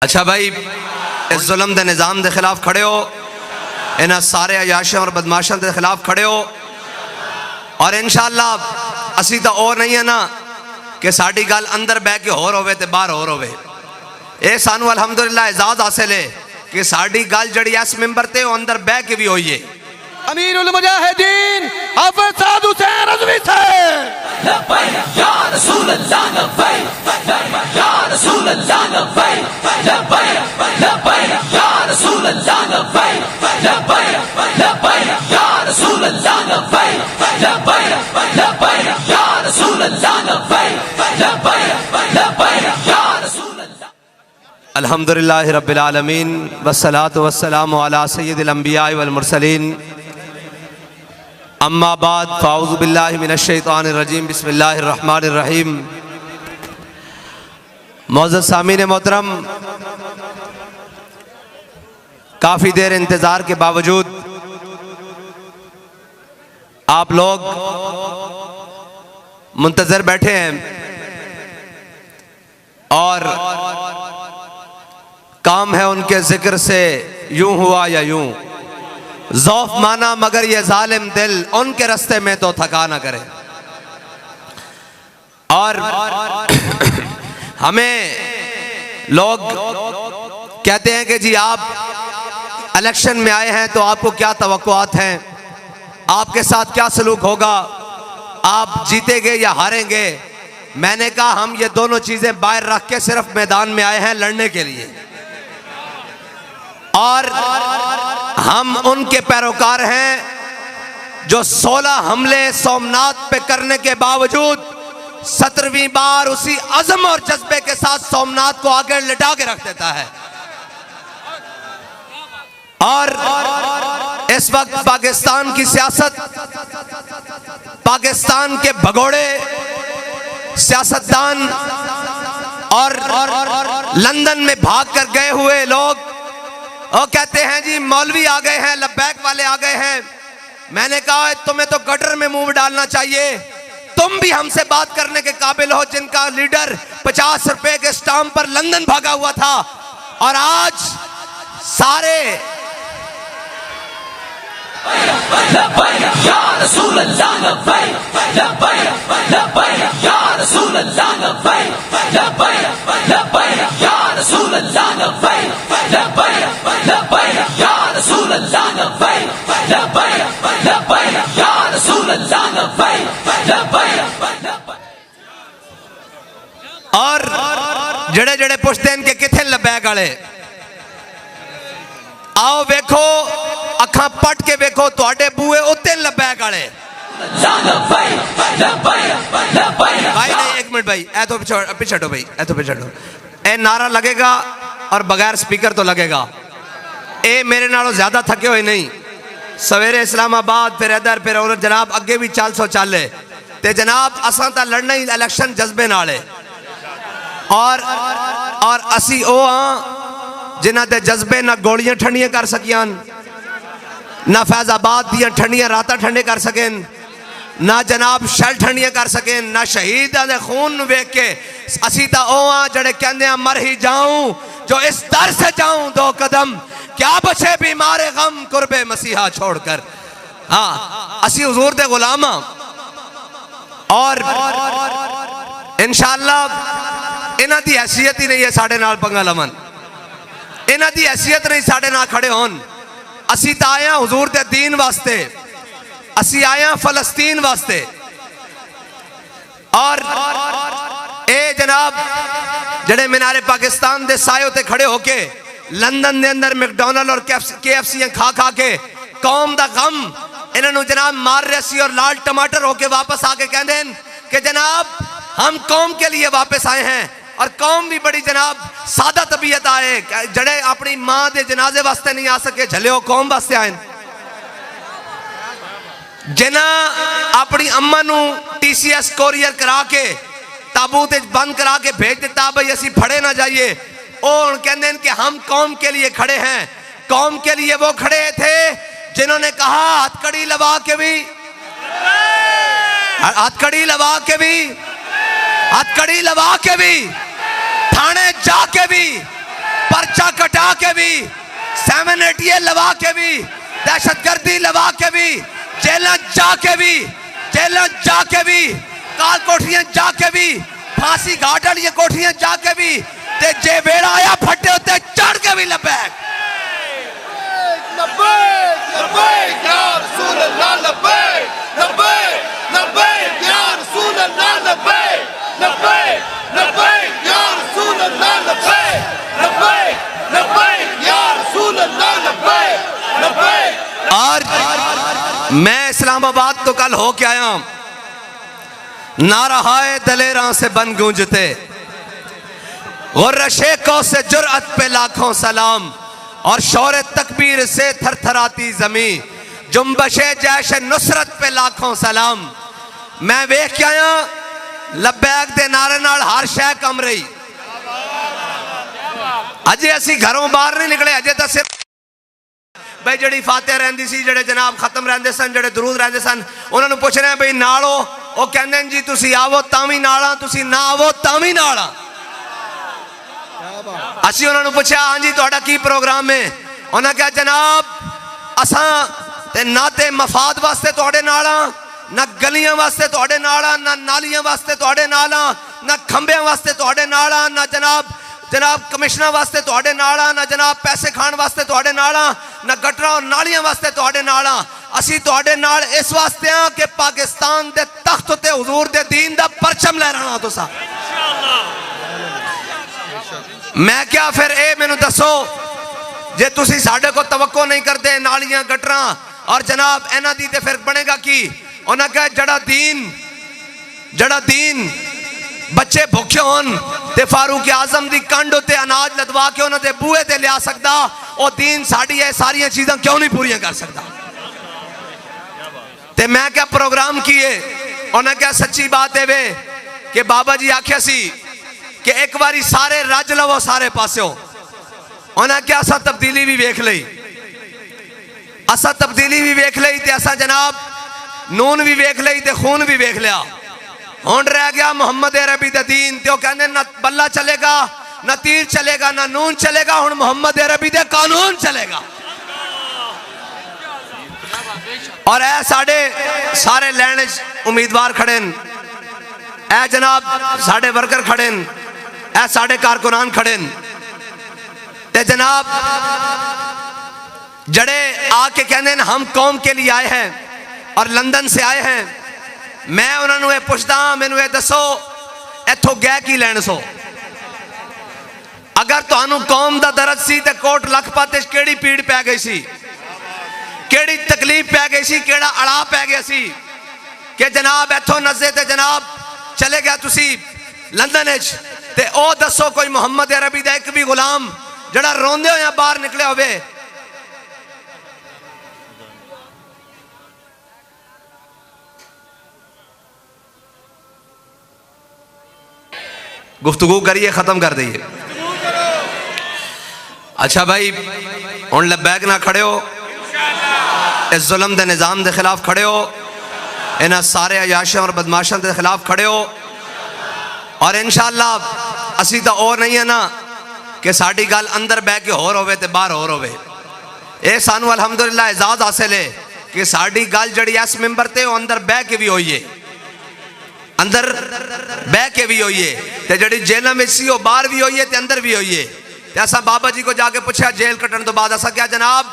अच्छा भाई, इस जुल्म के निज़ाम के खिलाफ खड़े हो, इन्होंने सारे अयाशों और बदमाशों के खिलाफ खड़े हो। और इंशाअल्लाह असी तो और नहीं है ना कि साड़ी गल अंदर बह के होर होवे ते बाहर होर होवे। ये सानू अल्हम्दुलिल्लाह एजाज़ हासिल है कि साड़ी गल जड़ी इस मिंबर ते अंदर बह के भी होई है। अमीरुल मुजाहिदीन हाफिज साद हुसैन रज़वी साहब। लब्बैक या रसूल अल्लाह, लब्बैक या रसूल अल्लाह, लब्बैक या रसूल अल्लाह, लब्बैक या रसूल अल्लाह, लब्बैक या रसूल अल्लाह, लब्बैक या रसूल अल्लाह। अल्हम्दुलिल्लाहि रब्बिल आलमीन वस्सलातु वस्सलामु अला सय्यिदिल अंबिया वल मुरसलीन। अम्मा बाद फ़ाऊज़ु बिल्लाहि मिनश शैतानिर रजीम, बिस्मिल्लाहिर रहमानिर रहीम। मौजूद सामीन मोहतरम, काफ़ी देर इंतज़ार के बावजूद आप लोग मुंतज़र बैठे हैं और काम है उनके जिक्र से यूं हुआ या यूं, ज़ौफ माना मगर ये जालिम दिल उनके रास्ते में तो थका ना करे। और हमें लोग कहते हैं कि जी आप इलेक्शन में आए हैं तो आपको क्या तवक्कुआत हैं, आपके साथ क्या सलूक होगा, आप जीतेंगे या हारेंगे। मैंने कहा हम ये दोनों चीजें बाहर रख के सिर्फ मैदान में आए हैं लड़ने के लिए। और हम उनके पैरोकार हैं जो 16 हमले सोमनाथ पे करने के बावजूद 17वीं बार उसी अज़म और जज्बे के साथ सोमनाथ को आगे लिटा के रख देता है। और इस वक्त पाकिस्तान की सियासत, पाकिस्तान के भगोड़े सियासतदान और लंदन में भाग कर गए हुए लोग और कहते हैं जी मौलवी आ गए हैं, लब्बैक वाले आ गए हैं। मैंने कहा तुम्हें तो गटर में मुंह डालना चाहिए, तुम भी हमसे बात करने के काबिल हो जिनका लीडर 50 रुपए के स्टाम्प पर लंदन भागा हुआ था और आज सारे लब्बैक या रसूल अल्लाह, लब्बैक या रसूल अल्लाह, लब्बैक या रसूल अल्लाह, लब्बैक या रसूल अल्लाह, लब्बैक या रसूल अल्लाह। और जड़े जड़े पुछते हैं कि किथे लब्बैक वाले, आओ वेखो अखा पट के वेखो तुहाडे बूहे उत्ते लब्बैक वाले। भाई नहीं, एक मिनट भाई, ऐ तो पीछे हटो भाई, ऐ तो पीछे हटो। ए नारा लगेगा और बगैर स्पीकर तो लगेगा। ए मेरे नालों ज्यादा थके हुए नहीं, सवेरे इस्लामाबाद फिर इधर फिर और जनाब अगे भी 400 चाले ते जनाब असां तां लड़ना ही इलेक्शन जज्बे नाल है। और असी ओ हाँ जिन्हां दे जज्बे ना गोलियां ठंडियां कर सकियां, ना फैजाबाद दियां ठंडियां रातां ठंडे कर सकें, ना जनाब शल ठंडियां कर सकें, ना शहीदां दे खून वेख के असी तां ओ हाँ जड़े कहंदे आ मर ही जाऊं जो इस दर से जाऊं 2 कदम, क्या बचे बीमारे गम कुर्बे मसीहा छोड़कर। हाँ असी हुजूर दे गुलाम हां और इंशाअल्लाह इन्हां दी हैसियत ही नहीं है साडे नाल पंगा लवन, इन्हां दी हैसियत नहीं साडे नाल खड़े होन। असी तां आए हां हुजूर दे दीन वास्ते, असी आए हां फलस्तीन वास्ते। और ए जनाब जड़े मीनारे पाकिस्तान दे साए ते खड़े होके लंदन दे अंदर मैकडॉनल्ड और KFC खा खा के कौम दा गम इन्होंने जनाब मार रहे सी और लाल टमाटर होके वापस आके कहते हैं कि जनाब हम कौम के लिए वापस आए हैं। और कौम भी बड़ी जनाब सादा तबीयत आए, जड़े अपनी मां दे जनाजे वास्ते नहीं आ सके झलियो कौम वास्ते आए, जिन्हें अपनी अम्मा नू TCS कोरियर करा के ताबूत बंद करा के भेज दिता भाई असी फड़े ना जाइए। और कहते हैं कि हम कौम के लिए खड़े हैं। कौम के लिए वो खड़े थे जिन्होंने कहा हथकड़ी लगा के भी, हथकड़ी लगा के भी, हथकड़ी लगा के भी, थाने जाके भी, पर गिरा के भी, 788 लवा के भी, दहशतगर्दी लवा के भी, जेलों जाके भी, जेलों जाके भी, काल कोठियां जाके भी, फांसी घाट वाली कोठियां जाके भी, ते जे वेड़ा आया फटे उत्ते चढ़ के भी लबैक। लब्बैक लब्बैक या रसूल अल्लाह, लब्बैक लब्बैक लब्बैक या रसूल अल्लाह, लब्बैक लब्बैक लब्बैक या रसूल अल्लाह, लब्बैक लब्बैक लब्बैक या रसूल अल्लाह, लब्बैक लब्बैक। और मैं इस्लामाबाद तो कल हो के आया, नाराहाए दलेरा से बन गूंजते, गुर्रशे को से जुर्अत पे लाखों सलाम, और शौर तकबीर से थरथराती जमी, जुम्बशे जैश नुसरत पे लाखों सलाम। मैं वेख के आया लब्बैक दे नारे नाल हर शह कम रही। अजे असी घरों बाहर नहीं निकले, अजे तो सिर्फ भाई जड़ी फातिहा रहिंदी सी, जड़े जनाब खत्म रहंदे सन, जड़े दरूद रहंदे सन, उन्होंने पूछ रहे हैं भाई नालो, वो कहंदे जी तुसी आवो तावी नाला, तुसी ना आवो तावी नाला। असी उन्होंने पूछा हाँ जी तुहाडा की प्रोग्राम है, उन्होंने कहा जनाब असां ते ना ते मफाद वास्ते तुहाडे नाल हां, ना गलियां वास्ते तुहाडे नाल हां, ना नालियां वास्ते तुहाडे नाल हां, ना खंबेयां वास्ते तुहाडे नाल हां, ना जनाब कमिश्नर वास्ते तुहाडे नाल हां, ना जनाब पैसे खाण वास्ते तुहाडे नाल हां, ना गटरां और नालियां वास्ते तुहाडे नाल हां। असी तुहाडे नाल इस वास्ते हां कि पाकिस्तान दे तख्त ते हुजूर दे दीन दा परचम लहराना तुसां। मैं क्या फिर ए मैनू दसो, जे तुसी साडे को तवक्को नहीं करते नालियां गटरां और जनाब इन्हां दी ते फिर बनेगा की? उन्हें कहा जड़ा दीन बच्चे भुखे होन ते फारूक आजम दी कंड उत्ते अनाज लदवा के उन्हां दे बूहे ते लिया सकदा, ओ दीन साड़ी ये सारियां चीज़ां क्यों नहीं पूरियां कर सकता? ते मैं क्या प्रोग्राम किए, उन्हें क्या सच्ची बात है वे कि बाबा जी आख्या सी कि एक बारी सारे रज लवो सारे पास्यों। उन्हें क्या असा तब्दीली भी वेख लई, असा तब्दीली भी वेख लई ते असा जनाब नून भी वेख लई ते खून भी वेख लिया। हुण रह गया मुहम्मद अरबी दा दीन, ते कहंदे ना बल्ला चलेगा, ना तीर चलेगा, ना नून चलेगा, हुण मुहम्मद अरबी दे कानून चलेगा। और ऐ साडे सारे लैन उम्मीदवार खड़े न, ऐ जनाब साडे वर्कर खड़े न, ऐ साडे कारकुनान खड़े न, ते जनाब जड़े आके कहने हम कौम के लिए आए हैं और लंदन से आए हैं, मैं उन्होंने ये पुछदा मैनू ये दसो इथों गए की लैन सो? अगर तुहानू कौम दा दर्द सी ते कोट लखपत केड़ी पीड़ पै गई सी, केड़ी तकलीफ पै गई सी, केड़ा अड़ा पै गया सी कि जनाब इथों नजे ते जनाब चले गया तुसी लंदन विच, ते ओ दसो कोई मुहम्मद अरबी दा एक भी गुलाम जड़ा रोंदे होया बाहर निकलिया होवे? गुफ्तगू करिए खत्म कर दइए। अच्छा भाई हुण लब्बैक ना खड़े हो, इस जुल्म दे निज़ाम दे खिलाफ खड़े हो, इन्हां सारे अयाशां और बदमाशां दे खिलाफ खड़े हो, और इंशाअल्लाह असी तो और नहीं है ना कि साड़ी गल अंदर बह के होर होवे ते बाहर होर होवे। ये सानू अलहमदुलिल्लाह एजाज हासिल है कि साड़ी गल जड़ी इस मिंबर ते अंदर बह के भी होई है, अंदर बह के भी होई है, ते जड़ी जेलों में सी वो बाहर भी होई है ते अंदर भी होई है। ते असा बाबा जी को जाके पूछा जेल कटन तो बाद, असा क्या जनाब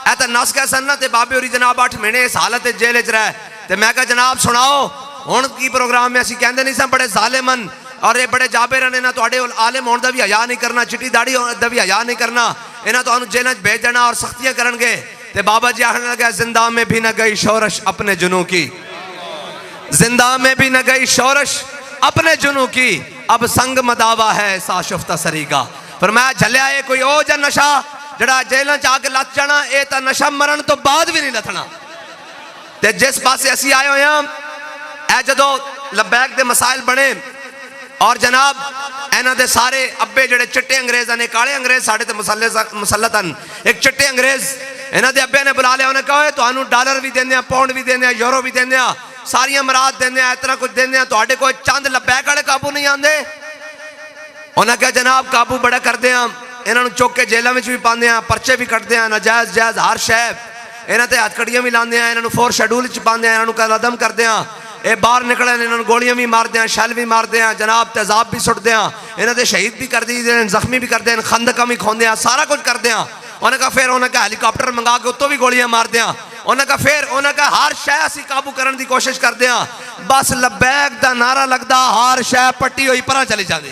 ऐ तो नस गए सन ना, ते बाबे होरी जनाब 8 महीने इस हालत जेल च रहे, ते मैं कहा जनाब सुनाओ हुण की प्रोग्राम है? असी कहंदे नहीं सन बड़े जालिमन और ये बड़े जाबेर ने ना, तुहाडे आलिम होने का भी हया नहीं करना, चिट्टी दाड़ी का भी हया नहीं करना, इन्हें तुहानू जेल भेज देना और सख्तियां करनगे। ते बाबा जी आखने लगे जिंदा में भी न गई शोरश अपने जुनू की, जिंदा में भी न गई शोरश अपने जुनू की, अब संग मदावा है साशुफ्ता सरी का। पर मैं झलिया ये कोई ओ जा नशा जड़ा जेलों च आके लथ जाना, ये तो नशा मरण तो बाद भी नहीं लथना। ते जिस पासे असी आए हुए हैं, ए जदों लब्बैक दे मसाइल बने और जनाब इन्हां दे सारे अब्बे जड़े चिट्टे अंग्रेज ने, काले अंग्रेज साढ़े ते मुसल्लत हैं, एक चिट्टे अंग्रेज इन्हां दे अब्बे ने बुला लिया, उन्हें कहा तुहानू डॉलर भी देने, पाउंड भी देने, यूरो भी देने, सारियां मराद देने, इतना कुछ देने, तुहाडे कोई चंद लब्बैक वाले काबू नहीं आते? उन्हें कहा जनाब काबू बड़ा करते हैं, इन्हों चुक के जेलों में भी पाते हैं, परचे भी कटते हैं, नाजायज़ जायज़ हर शह इन्हों ते हथकड़ियाँ भी लाते हैं, इन्हों 4 शेड्यूल पाते हैं, इन्हों कदम करते हैं, ये बाहर निकले इन्होंने गोलियां भी मारते हैं, शैल भी मारते हैं, जनाब तेजाब भी सुटते हैं, इन्हों के शहीद भी कर दी, जख्मी भी करते हैं, खंदक भी खोंदे हैं, सारा कुछ करते हैं। उन्होंने कहा फिर उन्होंने कहा हेलीकॉप्टर मंगा के उत्तों भी गोलियां मारते हैं। उन्होंने कहा फिर उन्होंने कहा हर शह असी काबू करने की कोशिश करते हैं, बस लब्बैक दा नारा लगता हर शह पट्टी हुई पर चली जाती।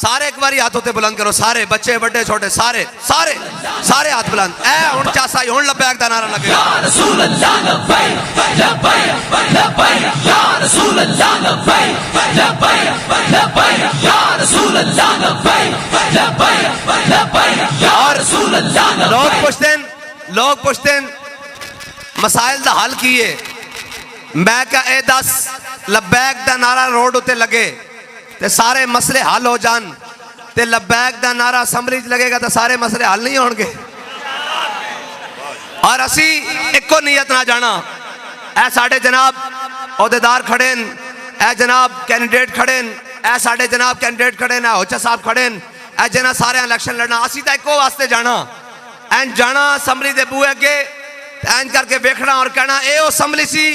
सारे एक बार हाथ होते बुलंद करो, सारे बच्चे बड़े छोटे सारे सारे सारे हाथ बुलंद। ए हुण चासा हुण लब्बैक दा नारा लगे। या रसूल अल्लाह लब्बैक लब्बैक लब्बैक या रसूल अल्लाह लब्बैक लब्बैक लब्बैक या रसूल अल्लाह लब्बैक लब्बैक लब्बैक या रसूल अल्लाह लब्बैक। लोग पुछते हैं मसाइल दा हल की है, मैं क्या ए दस लब्बैक दा नारा रोड उत्ते लगे ते सारे मसले हल हो जान, ते लब्बैक दा नारा असैम्बली च लगेगा तो सारे मसले हल नहीं होंगे। और असी एको नीयत ना जाना, ए साडे जनाब अहदेदार खड़े न, ए जनाब कैंडिडेट खड़े न, ए साडे जनाब कैंडिडेट खड़े न, होचा साहब खड़े न, ए जिन्हें सारे इलेक्शन लड़ना, असी तो एको वास्ते जाना, एन जाना असैम्बली दे बूहे अगे एन करके वेखना और कहना ए असैम्बली सी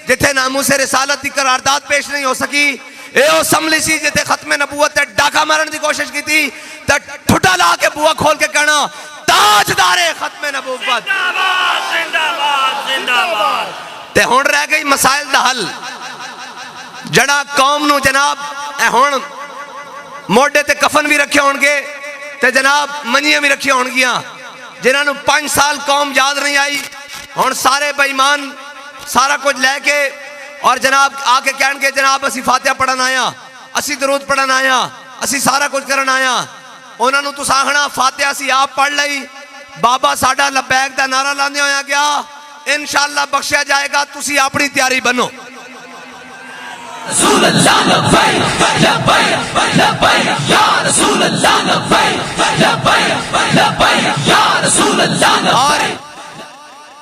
जिथे नामूसे रिसालत की करारदाद पेश नहीं हो सकी, ए असैम्बली सी जिथे खत्मे नबूवत ते डाका मारने की कोशिश की थी, ते ठुटा ला के बुआ खोल के कहना ताजदारे खत्मे नबूवत जिंदाबाद जिंदाबाद जिंदाबाद। ते हुण रह गई मसाइल दा हल, जड़ा कौम नू जनाब ए हुण मोढे ते कफन भी रखे होणगे ते जनाब मंजियां भी रखी होणगियां, जिन्हां नू 5 साल कौम याद नहीं आई, हुण सारे बेईमान सारा कुछ लैके और जनाब आके कहणगे जनाब असी फातिहा पढ़न आया, असी दरूद पढ़न आया, असी सारा कुछ करन आया। उन्होंने तुस आखना फातिहा असी आप पढ़ लई, बाबा साडा लब्बैक दा नारा लांदे होया गया, इंशाअल्लाह बख्शिया जाएगा, तुसी अपनी तैयारी बनो। रसूल अल्लाह लब्बैक लब्बैक लब्बैक या रसूल अल्लाह लब्बैक लब्बैक लब्बैक या रसूल अल्लाह लब्बैक।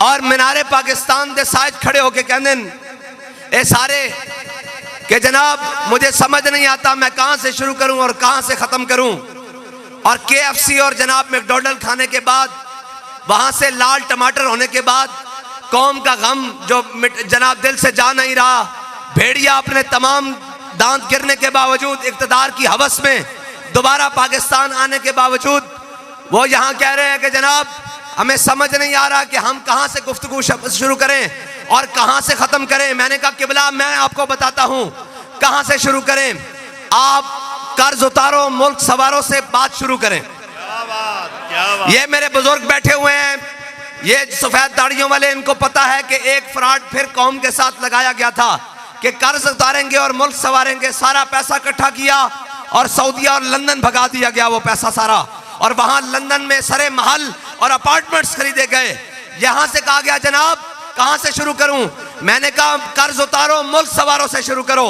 और मीनारे पाकिस्तान दे साइड खड़े होके कहंदे न ए सारे कि जनाब मुझे समझ नहीं आता मैं कहां से शुरू करूं और कहां से खत्म करूं। और KFC और जनाब मैकडोनल्ड खाने के बाद, वहां से लाल टमाटर होने के बाद, कौम का गम जो जनाब दिल से जा नहीं रहा, भेड़िया अपने तमाम दांत गिरने के बावजूद, इक्तदार की हवस में दोबारा पाकिस्तान आने के बावजूद, वो यहाँ कह रहे हैं कि जनाब हमें समझ नहीं आ रहा कि हम कहां से गुफ्तगू शुरू करें और कहां से खत्म करें। मैंने कहा किबला मैं आपको बताता हूं कहां से शुरू करें, आप कर्ज उतारो, मुल्क सवारों से बात शुरू करें। क्या बात। ये मेरे बुजुर्ग बैठे हुए हैं, ये सफेद दाढ़ियों वाले, इनको पता है कि एक फ्रॉड फिर कौम के साथ लगाया गया था कि कर्ज उतारेंगे और मुल्क सवारेंगे। सारा पैसा इकट्ठा किया और सऊदीया और लंदन भगा दिया गया वो पैसा सारा, और वहां लंदन में सरे महल और अपार्टमेंट्स खरीदे गए। यहां से कहा गया जनाब कहां से शुरू करूं, मैंने कहा कर्ज उतारो, मुल्क सवारों से शुरू करो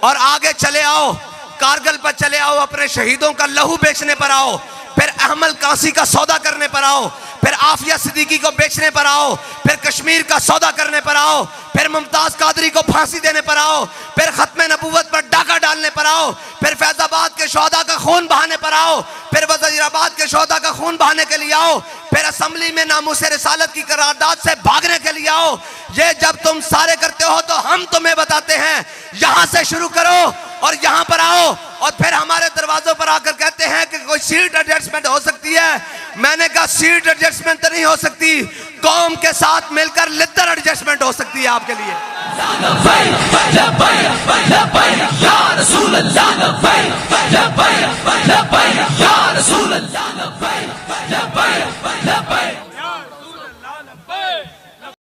और आगे चले आओ, कारगिल पर चले आओ, अपने शहीदों का लहू बेचने पर आओ, फिर अहमद कासी का सौदा करने पर आओ, फिर आफिया सिद्दीकी को बेचने पर आओ, फिर कश्मीर का सौदा करने पर आओ, फिर मुमताज कादरी को फांसी देने पर आओ, फिर खत्मे नबूवत पर डाका डालने पर आओ, फिर फैजाबाद के शोहदा का खून बहाने पर आओ, फिर वजीराबाद के शोहदा का खून बहाने के लिए आओ, फिर असम्बली में नामूसे रिसालत की करारदाद से भागने के लिए आओ। ये जब तुम सारे करते हो तो हम तुम्हें बताते हैं यहां से शुरू करो और यहां पर आओ, और फिर हमारे दरवाजों पर आकर कहते हैं कि कोई सीट एडजस्टमेंट हो सकती है। मैंने कहा सीट एडजस्टमेंट तो नहीं हो सकती, कौम के साथ मिलकर लिद्दर एडजस्टमेंट हो सकती है आपके लिए। लब्बैक लब्बैक लब्बैक या रसूल अल्लाह